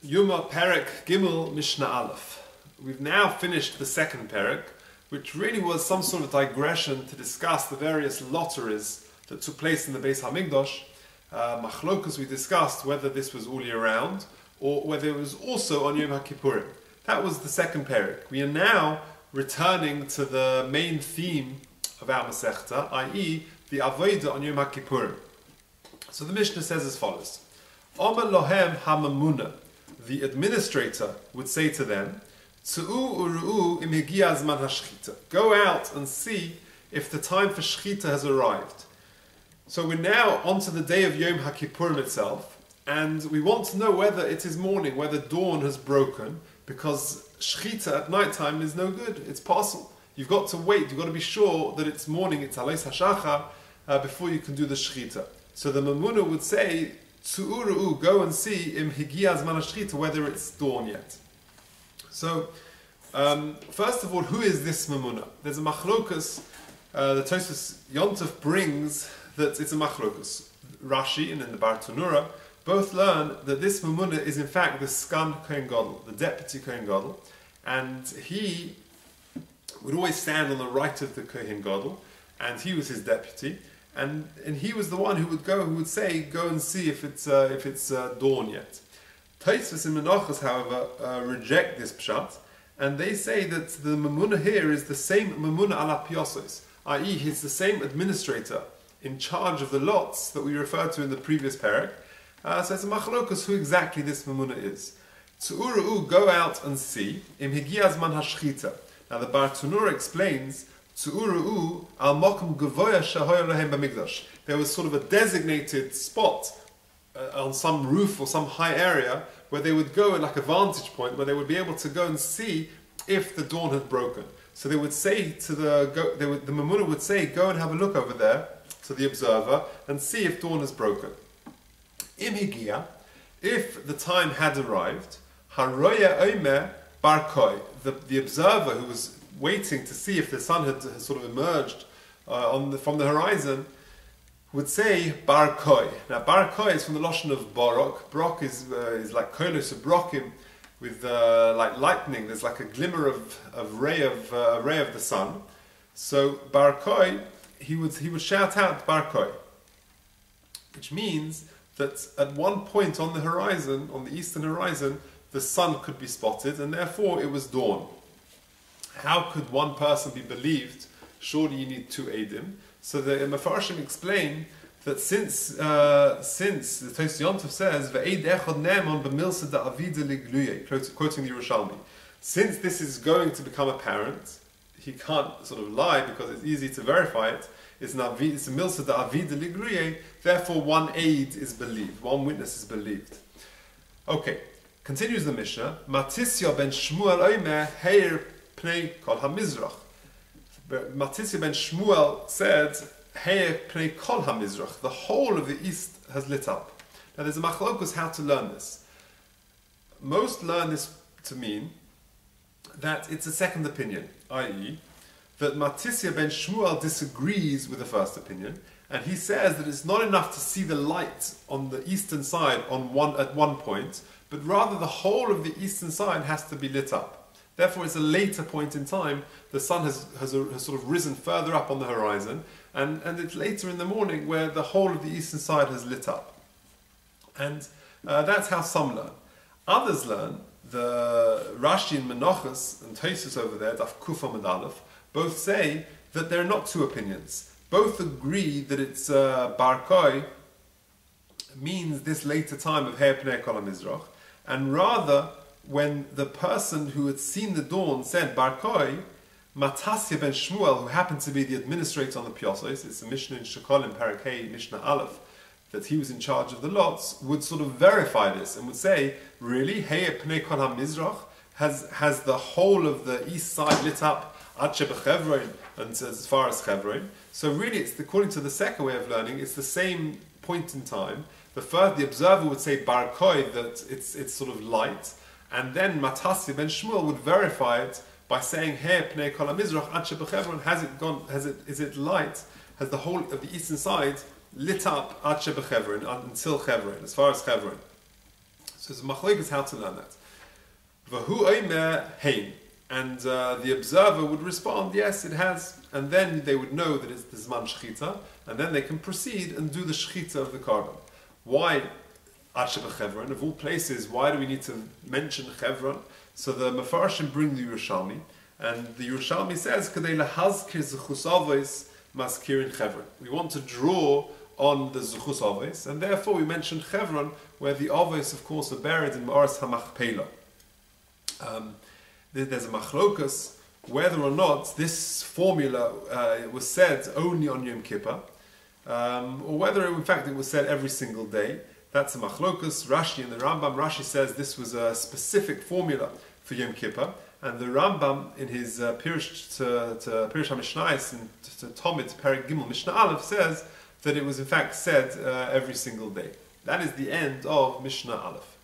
Yomא Perek Gimel Mishnah Aleph. We've now finished the second Perek, which really was some sort of digression to discuss the various lotteries that took place in the Beis Hamikdash. Machlokas, we discussed whether this was all year round or whether it was also on Yom HaKippurim. That was the second Perek. We are now returning to the main theme of our Masechta, i.e. the Avodah on Yom HaKippurim. So the Mishnah says as follows: Omer lohem hamamuna, the administrator would say to them, Tzu'u uru'u im higia zman hashchita. Go out and see if the time for shchita has arrived. So we're now onto the day of Yom HaKippurim itself, and we want to know whether it is morning, whether dawn has broken, because shchita at night time is no good. It's possible. You've got to wait, you've got to be sure that it's morning, it's alois hashachar, before you can do the shchita. So the mamuna would say, Tzu'u uru'u, go and see im higia zman hashchita, whether it's dawn yet. So, first of all, who is this mamuna? There's a machlokas. The Tosfos Yontef brings that it's a machlokas. Rashi and in the Bar Tanura both learn that this mamuna is in fact the skan Kohen Gadol, the deputy Kohen Gadol, and he would always stand on the right of the Kohen Gadol, and he was his deputy, and he was the one who would say, go and see if it's dawn yet. Tosfos and Menachos, however, reject this pshat, and they say that the mamuna here is the same mamuna ala piosos, i.e. he's the same administrator in charge of the lots that we referred to in the previous parak. So it's a machlokas who exactly this mamuna is. Tzu'u, go out and see, im higia zman hashchita. Now the Bar Tanura explains, Tzu'u al mokum gavoya shahoya lehem b'mikdash. There was sort of a designated spot on some roof or some high area where they would go, like a vantage point, where they would be able to go and see if the dawn had broken. So they would say to the mamuna would say, go and have a look over there to the observer and see if dawn has broken. Im higia, if the time had arrived, haroya omer barkoi, the observer who was waiting to see if the sun had sort of emerged from the horizon, would say barkoi. Now barkoi is from the lashon of barok. Barok is like kolos of brokim, with like lightning. There's like a glimmer of ray of the sun. So barkoi, he would shout out barkoi, which means that at one point on the horizon, on the eastern horizon, the sun could be spotted, and therefore it was dawn. How could one person be believed? Surely you need two eidim. So the Mefarshim explain that since the Tosfos Yontef says ve'ed echad ne'eman b'milsa da'avida ligluye, quoting the Yerushalmi, since this is going to become apparent, he can't sort of lie because it's easy to verify it. It's a milsa da'avida ligluye. Therefore, one aid is believed, one witness is believed. Okay, continues the Mishnah. Matisya ben Shmuel omer heir pnei kol hamizrach. Matisya ben Shmuel said, Heir pnei kol hamizrach, the whole of the east has lit up. Now there's a machlokus how to learn this. Most learn this to mean that it's a second opinion, i.e. that Matisya ben Shmuel disagrees with the first opinion, and he says that it's not enough to see the light on the eastern side at one point, but rather the whole of the eastern side has to be lit up. Therefore, it's a later point in time. The sun has sort of risen further up on the horizon, and it's later in the morning where the whole of the eastern side has lit up. And that's how some learn. Others learn, the Rashi and Menachos and Tosfos over there, Daf Kuf Amud Aleph, both say that there are not two opinions. Both agree that it's Barkoi means this later time of Heir Pnei Kol HaMizrach, and rather when the person who had seen the dawn said Barkoi, Matasya ben Shmuel, who happened to be the administrator on the Piosos, it's a Mishnah in Shekolim, Parakei, Mishnah Aleph, that he was in charge of the lots, would sort of verify this and would say, really, Heir Pnei Kol HaMizrach has the whole of the east side lit up, Ad Shebechevron, and as far as Chevron. So really, according to the second way of learning, it's the same point in time. The observer would say Barkoi, that it's sort of light, and then Matasya ben Shmuel would verify it by saying, Heir Pnei Kol HaMizrach Ad Shebechevron, is it light? Has the whole of the eastern side lit up Ad Shebechevron, until Chevron, as far as Chevron? So it's machlokes how to learn that. V'hu omer hein. And the observer would respond, yes, it has. And then they would know that it's the Zman Shechita, and then they can proceed and do the Shechita of the Karban. Why Achsheba Chevron? Of all places, why do we need to mention Chevron? So the Mefarshim bring the Yerushalmi, and the Yerushalmi says, Kadei lahazkir zechus avos maskirin Chevron. We want to draw on the zechus avos, and therefore we mention Chevron, where the avos, of course, are buried in Ma'aras HaMachpelah. There's a machlokas whether or not this formula was said only on Yom Kippur, or whether in fact it was said every single day. That's a machlokas. Rashi and the Rambam. Rashi says this was a specific formula for Yom Kippur, and the Rambam in his Pirush to Pirush HaMishnayos and to Tomit Perek Gimel Mishnah Aleph says that it was in fact said every single day. That is the end of Mishnah Aleph.